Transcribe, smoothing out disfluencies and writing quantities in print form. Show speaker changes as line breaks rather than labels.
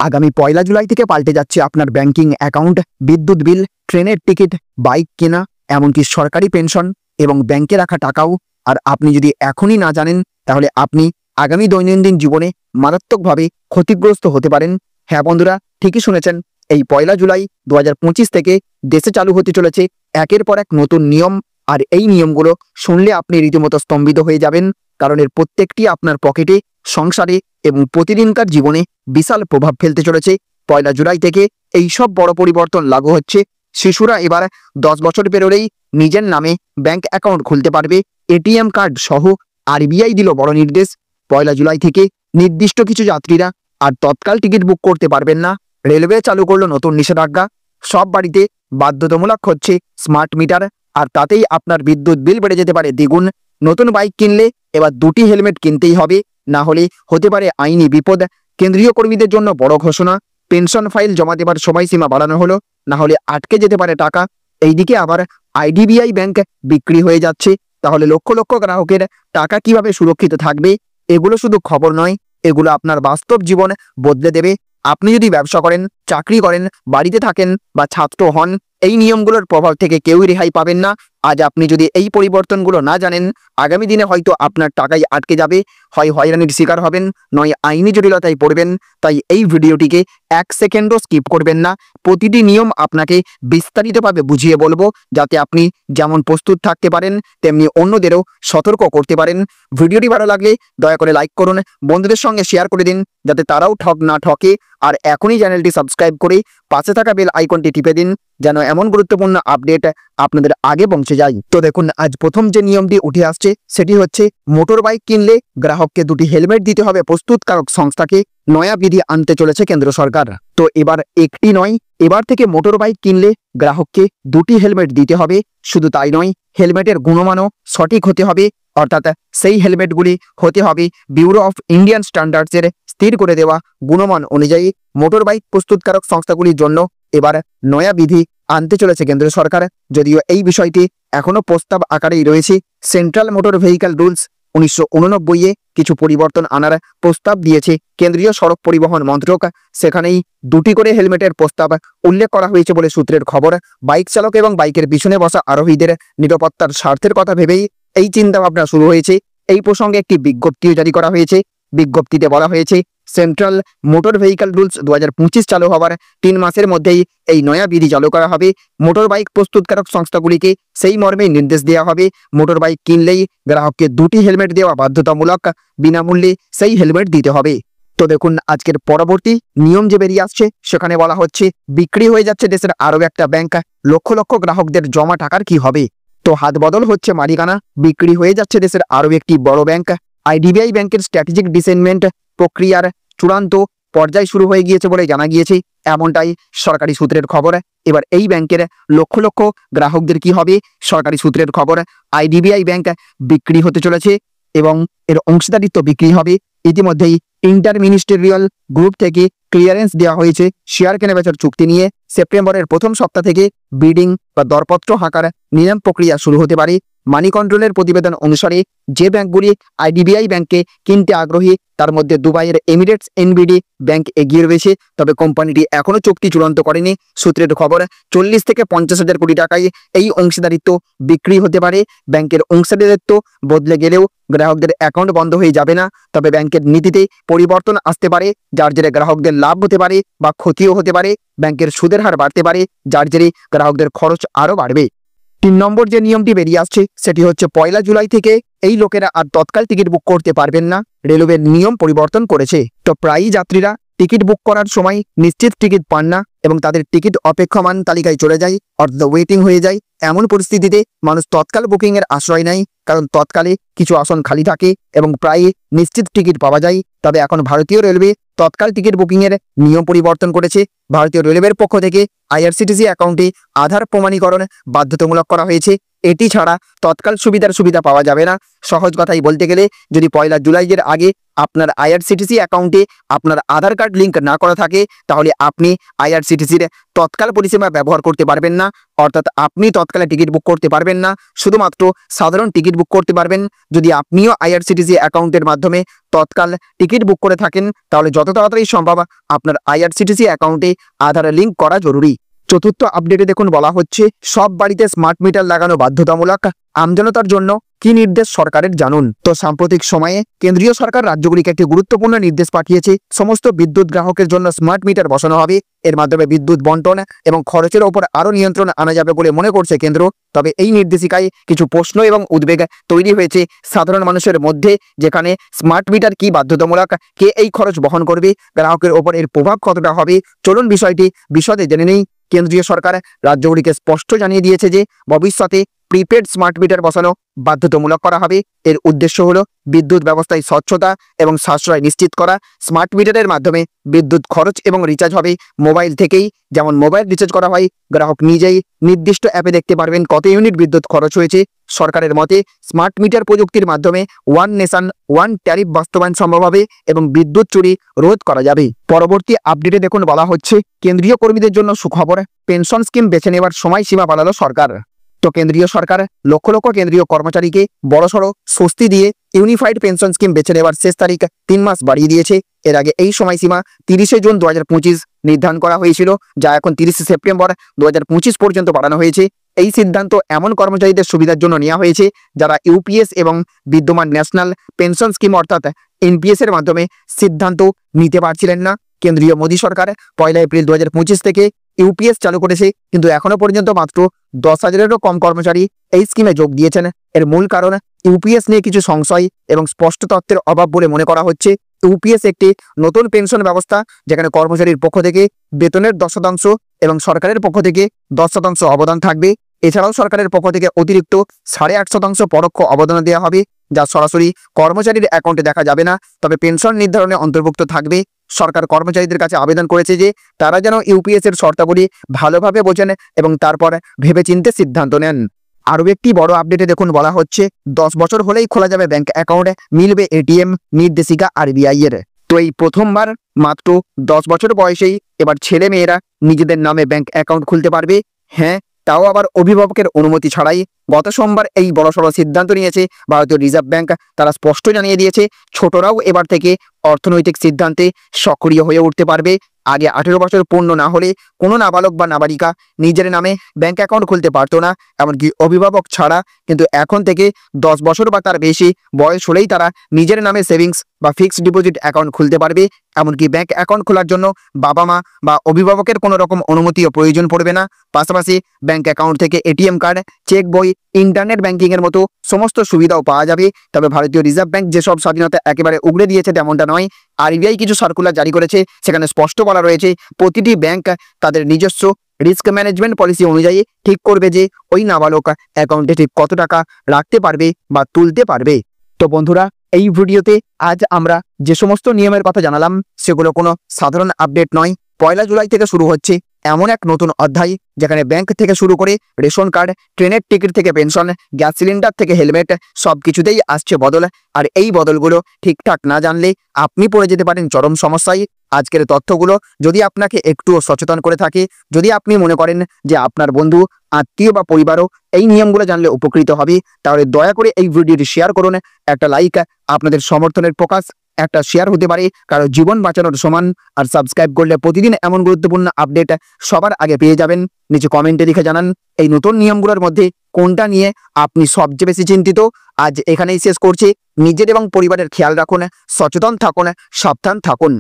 আগামী 1 জুলাই থেকে পাল্টে যাচ্ছে আপনার ব্যাংকিং অ্যাকাউন্ট, বিদ্যুৎ বিল, ট্রেনের টিকিট, বাইক কেনা, এমনকি সরকারি পেনশন এবং ব্যাংকে রাখা টাকাও। আর আপনি যদি এখনই না জানেন তাহলে আপনি আগামী দৈনন্দিন জীবনে মারাত্মকভাবে ক্ষতিগ্রস্ত হতে পারেন। হ্যাঁ বন্ধুরা, ঠিকই শুনেছেন, এই 1 জুলাই 2025 থেকে দেশে চালু হতে চলেছে একের পর এক নতুন নিয়ম। আর এই নিয়মগুলো শুনলে আপনি রীতিমতো স্তম্ভিত হয়ে যাবেন, কারণ এর প্রত্যেকটি আপনার পকেটে, সংসারে এবং প্রতিদিনকার জীবনে বিশাল প্রভাব ফেলতে চলেছে। 1 জুলাই থেকে এই সব বড় পরিবর্তন লাগু হচ্ছে। শিশুরা এবার 10 বছর পেরোলেই নিজের নামে ব্যাংক অ্যাকাউন্ট খুলতে পারবে, এটিএম কার্ড সহ। আরবিআই দিল বড় নির্দেশ, 1 জুলাই থেকে নির্দিষ্ট কিছু যাত্রীরা আর তৎকাল টিকিট বুক করতে পারবেন না। রেলওয়ে চালু করলো নতুন নিষেধাজ্ঞা, সব বাড়িতে বাধ্যতামূলক হচ্ছে স্মার্ট মিটার, আর তাতেই আপনার বিদ্যুৎ বিল বেড়ে যেতে পারে দ্বিগুণ। নতুন বাইক কিনলে এবার 2টি হেলমেট কিনতেই হবে, না হলে হতে পারে আইনি বিপদ। কেন্দ্রীয় কর্মীদের জন্য বড় ঘোষণা, পেনশন ফাইল জমা দেবার সময়সীমা বাড়ানো হলো, না হলে আটকে যেতে পারে টাকা। এইদিকে আবার আইডিবিআই ব্যাংক বিক্রি হয়ে যাচ্ছে, তাহলে লক্ষ লক্ষ গ্রাহকের টাকা কিভাবে সুরক্ষিত থাকবে? এগুলো শুধু খবর নয়, এগুলো আপনার বাস্তব জীবন বদলে দেবে। আপনি যদি ব্যবসা করেন, চাকরি করেন, বাড়িতে থাকেন বা ছাত্র হন, এই নিয়মগুলোর প্রভাব থেকে কেউই রেহাই পাবেন না। আজ আপনি যদি এই পরিবর্তনগুলো না জানেন, আগামী দিনে হয়তো আপনার টাকাই আটকে যাবে, হয় হয়রানির শিকার হবেন, নয় আইনি জটিলতায় পড়বেন। তাই এই ভিডিওটিকে 1 সেকেন্ডও স্কিপ করবেন না। প্রতিটি নিয়ম আপনাকে বিস্তারিতভাবে বুঝিয়ে বলবো, যাতে আপনি যেমন প্রস্তুত থাকতে পারেন তেমনি অন্যদেরও সতর্ক করতে পারেন। ভিডিওটি ভালো লাগলে দয়া করে লাইক করুন, বন্ধুদের সঙ্গে শেয়ার করে দিন, যাতে তারাও ঠক না ঠকে। আর এখনই চ্যানেলটি সাবস্ক্রাইব করে পাশে থাকা বেল আইকনটি টিপে দিন, যেন এমন গুরুত্বপূর্ণ আপডেট আপনাদের আগে পৌঁছে যায়। তো দেখুন, আজ প্রথম যে নিয়মটি উঠে আসছে সেটি হচ্ছে মোটর বাইক কিনলে গ্রাহককে 2টি হেলমেট দিতে হবে প্রস্তুতকারক সংস্থাকে। নয়া বিধি আনতে চলেছে কেন্দ্র সরকার। তো এবার একটি নয়, এবার থেকে মোটর বাইক কিনলে গ্রাহককে 2টি হেলমেট দিতে হবে। শুধু তাই নয়, হেলমেটের গুণমানও সঠিক হতে হবে, অর্থাৎ সেই হেলমেটগুলি হতে হবে ব্যুরো অফ ইন্ডিয়ান স্ট্যান্ডার্ডসের স্থির করে দেওয়া গুণমান অনুযায়ী। মোটর বাইক প্রস্তুতকারক সংস্থাগুলির জন্য এবার নয়া বিধি আনতে চলেছে কেন্দ্র সরকার, যদিও এই বিষয়টি এখনো প্রস্তাব আকারেই রয়েছে। সেন্ট্রাল মোটর ভেহিক্যাল রুলস 1989-এ কিছু পরিবর্তন আনার প্রস্তাব দিয়েছে কেন্দ্রীয় সড়ক পরিবহন মন্ত্রক। সেখানেই 2টি করে হেলমেটের প্রস্তাব উল্লেখ করা হয়েছে বলে সূত্রের খবর। বাইক চালক এবং বাইকের পিছনে বসা আরোহীদের নিরাপত্তার স্বার্থের কথা ভেবেই এই চিন্তাভাবনা শুরু হয়েছে। এই প্রসঙ্গে একটি বিজ্ঞপ্তিও জারি করা হয়েছে। বিজ্ঞপ্তিতে বলা হয়েছে, সেন্ট্রাল মোটর ভেহিক্যাল রুলস 2025 চালু হওয়ার 3 মাসের মধ্যেই এই নয়া বিধি চালু করা হবে। মোটর বাইক প্রস্তুতকারক সংস্থাগুলিকে সেই মর্মে নির্দেশ দেওয়া হবে, মোটর বাইক কিনলেই গ্রাহককে 2টি হেলমেট দেওয়া বাধ্যতামূলক, বিনামূল্যে সেই হেলমেট দিতে হবে। তো দেখুন, আজকের পরবর্তী নিয়ম যে বেরিয়ে আসছে সেখানে বলা হচ্ছে, বিক্রি হয়ে যাচ্ছে দেশের আরও একটা ব্যাংক, লক্ষ লক্ষ গ্রাহকদের জমা টাকার কি হবে? তো হাত বদল হচ্ছে মালিকানা, বিক্রি হয়ে যাচ্ছে দেশের আরও একটি বড় ব্যাংক। আইডিবিআই ব্যাংকের স্ট্র্যাটেজিক ডিসেনমেন্ট প্রক্রিয়ার চূড়ান্ত পর্যায় শুরু হয়ে গিয়েছে বলে জানা গিয়েছে, এমনটাই সরকারি সূত্রের খবর। এবার এই ব্যাংকের লক্ষ লক্ষ গ্রাহকদের কি হবে? সরকারি সূত্রের খবর, আইডিবিআই ব্যাংক বিক্রি হতে চলেছে এবং এর অংশীদারিত্ব বিক্রি হবে। ইতিমধ্যেই ইন্টার মিনিস্টেরিয়াল গ্রুপ থেকে ক্লিয়ারেন্স দেওয়া হয়েছে শেয়ার কেনাবেচার চুক্তি নিয়ে। সেপ্টেম্বরের প্রথম সপ্তাহ থেকে বিডিং বা দরপত্র হাঁকার নিলাম প্রক্রিয়া শুরু হতে পারে। মানি কন্ট্রোলের প্রতিবেদন অনুসারে যে ব্যাংকগুলি আইডিবিআই ব্যাংকে কিনতে আগ্রহী তার মধ্যে দুবাইয়ের এমিরেটস এনবিডি ব্যাংক এগিয়ে রয়েছে, তবে কোম্পানিটি এখনো চুক্তি চূড়ান্ত করেনি। সূত্রের খবর, 40 থেকে 50 হাজার কোটি টাকায় এই অংশীদারিত্ব বিক্রি হতে পারে। ব্যাংকের অংশীদারিত্ব বদলে গেলেও গ্রাহকদের অ্যাকাউন্ট বন্ধ হয়ে যাবে না, তবে ব্যাংকের নীতিতে পরিবর্তন আসতে পারে, যার জেরে গ্রাহকদের লাভ হতে পারে বা ক্ষতিও হতে পারে। ব্যাংকের সুদের হার বাড়তে পারে, যার জেরে গ্রাহকদের খরচ আরও বাড়বে। 3 নম্বর যে নিয়মটি বেরিয়ে আসছে সেটি হচ্ছে 1 জুলাই থেকে এই লোকেরা আর তৎকাল টিকিট বুক করতে পারবেন না, রেলওয়ের নিয়ম পরিবর্তন করেছে। তো প্রায়ই যাত্রীরা টিকিট বুক করার সময় নিশ্চিত টিকিট পান না এবং তাদের টিকিট অপেক্ষমান তালিকায় চলে যায়, অর্থাৎ ওয়েটিং হয়ে যায়। এমন পরিস্থিতিতে মানুষ তৎকাল বুকিংয়ের আশ্রয় নেয়, কারণ তৎকালে কিছু আসন খালি থাকে এবং প্রায়ই নিশ্চিত টিকিট পাওয়া যায়। তবে এখন ভারতীয় রেলওয়ে তৎকাল টিকিট বুকিংয়ের নিয়ম পরিবর্তন করেছে। ভারতীয় রেলওয়ের পক্ষ থেকে আইআরসিটিসি অ্যাকাউন্টে আধার প্রমাণীকরণ বাধ্যতামূলক করা হয়েছে। এটি ছাড়া তৎকাল সুবিধা পাওয়া যাবে না। সহজ কথাই বলতে গেলে যদি 1 জুলাইয়ের আগে আপনার আইআরসিটিসি অ্যাকাউন্টে আপনার আধার কার্ড লিঙ্ক না করা থাকে তাহলে আপনি আইআরসিটিসির তৎকাল পরিষেবা ব্যবহার করতে পারবেন না। অর্থাৎ আপনি তৎকালে টিকিট বুক করতে পারবেন না, শুধুমাত্র সাধারণ টিকিট বুক করতে পারবেন। যদি আপনিও আইআরসিটিসি অ্যাকাউন্টের মাধ্যমে তৎকাল টিকিট বুক করে থাকেন তাহলে যত তাড়াতাড়ি সম্ভব আপনার আইআরসিটিসি অ্যাকাউন্টে আধার লিঙ্ক করা জরুরি। চতুর্থ আপডেটে দেখুন বলা হচ্ছে সব বাড়িতে স্মার্ট মিটার লাগানো বাধ্যতামূলক, আমজনতার জন্য কি নির্দেশ সরকারের জানুন। তো সাম্প্রতিক সময়ে কেন্দ্রীয় সরকার রাজ্যগুলিকে একটি গুরুত্বপূর্ণ নির্দেশ পাঠিয়েছে। সমস্ত বিদ্যুৎ গ্রাহকের জন্য স্মার্ট মিটার বসানো হবে। এর মাধ্যমে বিদ্যুৎ বন্টন এবং খরচের ওপর আরও নিয়ন্ত্রণ আনা যাবে বলে মনে করছে কেন্দ্র। তবে এই নির্দেশিকায় কিছু প্রশ্ন এবং উদ্বেগ তৈরি হয়েছে সাধারণ মানুষের মধ্যে, যেখানে স্মার্ট মিটার কি বাধ্যতামূলক, কে এই খরচ বহন করবে, গ্রাহকের ওপর এর প্রভাব কতটা হবে, চলুন বিষয়টি বিশদে জেনে নেই। কেন্দ্রীয় সরকার রাজ্যগুলিকে স্পষ্ট জানিয়ে দিয়েছে যে ভবিষ্যতে প্রিপেড স্মার্ট মিটার বসানো বাধ্যতামূলক করা হবে। এর উদ্দেশ্য হলো বিদ্যুৎ ব্যবস্থায় স্বচ্ছতা এবং সাশ্রয় নিশ্চিত করা। স্মার্ট মিটারের মাধ্যমে বিদ্যুৎ খরচ এবং রিচার্জ হবে মোবাইল থেকেই। যেমন মোবাইল রিচার্জ করা হয়, গ্রাহক নিজেই নির্দিষ্ট অ্যাপে দেখতে পারবেন কত ইউনিট বিদ্যুৎ খরচ হয়েছে। সরকারের মতে স্মার্ট মিটার প্রযুক্তির মাধ্যমে ওয়ান নেশন ওয়ান ট্যারিফ বাস্তবায়ন সম্ভব হবে এবং বিদ্যুৎ চুরি রোধ করা যাবে। পরবর্তী আপডেটে দেখুন বলা হচ্ছে কেন্দ্রীয় কর্মীদের জন্য সুখবর, পেনশন স্কিম বেছে নেওয়ার সময়সীমা বাড়ালো সরকার। তো কেন্দ্রীয় সরকার লক্ষ লক্ষ কেন্দ্রীয় কর্মচারীকে বড়সড় স্বস্তি দিয়ে ইউনিফাইড পেনশন স্কিম বেছে নেওয়ার শেষ তারিখ 3 মাস বাড়িয়ে দিয়েছে। এর আগে এই সময়সীমা 30 জুন 2025 নির্ধারণ করা হয়েছিল, যা এখন 30 সেপ্টেম্বর 2025 পর্যন্ত বাড়ানো হয়েছে। এই সিদ্ধান্ত এমন কর্মচারীদের সুবিধার জন্য নেওয়া হয়েছে যারা ইউপিএস এবং বিদ্যমান ন্যাশনাল পেনশন স্কিম অর্থাৎ এনপিএস এর মাধ্যমে সিদ্ধান্ত নিতে পারছিলেন না। কেন্দ্রীয় মোদী সরকার 1 এপ্রিল 2025 থেকে ইউপিএস চালু করেছে, কিন্তু এখনো পর্যন্ত মাত্র 10,000-এরও কম কর্মচারী এই স্কিমে যোগ দিয়েছেন। এর মূল কারণ ইউপিএস নিয়ে কিছু সংশয় এবং স্পষ্ট তথ্যের অভাব বলে মনে করা হচ্ছে। ইউপিএস একটি নতুন পেনশন ব্যবস্থা যেখানে কর্মচারীর পক্ষ থেকে বেতনের 10% এবং সরকারের পক্ষ থেকে 10% অবদান থাকবে। এছাড়াও সরকারের পক্ষ থেকে অতিরিক্ত 8.5% পরোক্ষ অবদান দেওয়া হবে, যা সরাসরি কর্মচারীর অ্যাকাউন্টে দেখা যাবে না, তবে পেনশন নির্ধারণে অন্তর্ভুক্ত থাকবে। সরকার কর্মচারীদের কাছে আবেদন করেছে যে তারা যেন ইউপিএস এর শর্তাবলী ভালোভাবে বোঝেন এবং তারপর ভেবেচিন্তে সিদ্ধান্ত নেন। আরও একটি বড় আপডেটে দেখুন বলা হচ্ছে 10 বছর হলেই খোলা যাবে ব্যাংক অ্যাকাউন্ট, মিলবে এটিএম নির্দেশিকা আরবিআই এর। তো এই প্রথমবার মাত্র 10 বছর বয়সেই এবার ছেলে মেয়েরা নিজেদের নামে ব্যাংক অ্যাকাউন্ট খুলতে পারবে। হ্যাঁ, তাও আবার অভিভাবকের অনুমতি ছাড়াই। গত সোমবার এই বড়সড় সিদ্ধান্ত নিয়েছে ভারতীয় রিজার্ভ ব্যাংক। তারা স্পষ্ট জানিয়ে দিয়েছে ছোটরাও এবার থেকে অর্থনৈতিক সিদ্ধান্তে সক্রিয় হয়ে উঠতে পারবে। আগে 18 বছর পূর্ণ না হলে কোনো নাবালক বা নাবালিকা নিজের নামে ব্যাংক অ্যাকাউন্ট খুলতে পারতো না, এমনকি অভিভাবক ছাড়া। কিন্তু এখন থেকে 10 বছর বা তার বেশি বয়স হলেই তারা নিজের নামে সেভিংস বা ফিক্সড ডিপোজিট অ্যাকাউন্ট খুলতে পারবে। এমনকি ব্যাংক অ্যাকাউন্ট খোলার জন্য বাবা মা বা অভিভাবকের কোনো রকম অনুমতিও প্রয়োজন পড়বে না। পাশাপাশি ব্যাংক অ্যাকাউন্ট থেকে এটিএম কার্ড, চেক বই, ইন্টারনেট ব্যাংকিং এর মতো সমস্ত সুবিধাও পাওয়া যাবে। তবে ভারতীয় রিজার্ভ ব্যাংক যেসব স্বাধীনতা একেবারে উগড়ে দিয়েছে তেমনটা নয়। আরবিআই কিছু সার্কুলার জারি করেছে, সেখানে স্পষ্ট বলা রয়েছে প্রতিটি ব্যাংক তাদের নিজস্ব রিস্ক ম্যানেজমেন্ট পলিসি অনুযায়ী ঠিক করবে যে ওই নাবালক অ্যাকাউন্টে ঠিক কত টাকা রাখতে পারবে বা তুলতে পারবে। তো বন্ধুরা, এই ভিডিওতে আজ আমরা যে সমস্ত নিয়মের কথা জানালাম সেগুলো কোনো সাধারণ আপডেট নয়। 1 জুলাই থেকে শুরু হচ্ছে এমন এক নতুন অধ্যায় যেখানে ব্যাংক থেকে শুরু করে রেশন কার্ড, ট্রেনের টিকিট থেকে পেনশন, গ্যাস সিলিন্ডার থেকে হেলমেট, সব কিছুতেই আসছে বদল। আর এই বদলগুলো ঠিকঠাক না জানলে আপনি পড়ে যেতে পারেন চরম সমস্যায়। আজকের তথ্যগুলো যদি আপনাকে একটুও সচেতন করে থাকে, যদি আপনি মনে করেন যে আপনার বন্ধু, আত্মীয় বা পরিবারও এই নিয়মগুলো জানলে উপকৃত হবে, তাহলে দয়া করে এই ভিডিওটি শেয়ার করুন। একটা লাইক আপনাদের সমর্থনের প্রকাশ, একটা শেয়ার হতে পারে কারো জীবন বাঁচানোর সমান। আর সাবস্ক্রাইব করলে প্রতিদিন এমন গুরুত্বপূর্ণ আপডেট সবার আগে পেয়ে যাবেন। নিচে কমেন্টে লিখে জানান এই নতুন নিয়মগুলোর মধ্যে কোনটা নিয়ে আপনি সবচেয়ে বেশি চিন্তিত। আজ এখানেই শেষ করছি। নিজের এবং পরিবারের খেয়াল রাখুন, সচেতন থাকুন, সাবধান থাকুন।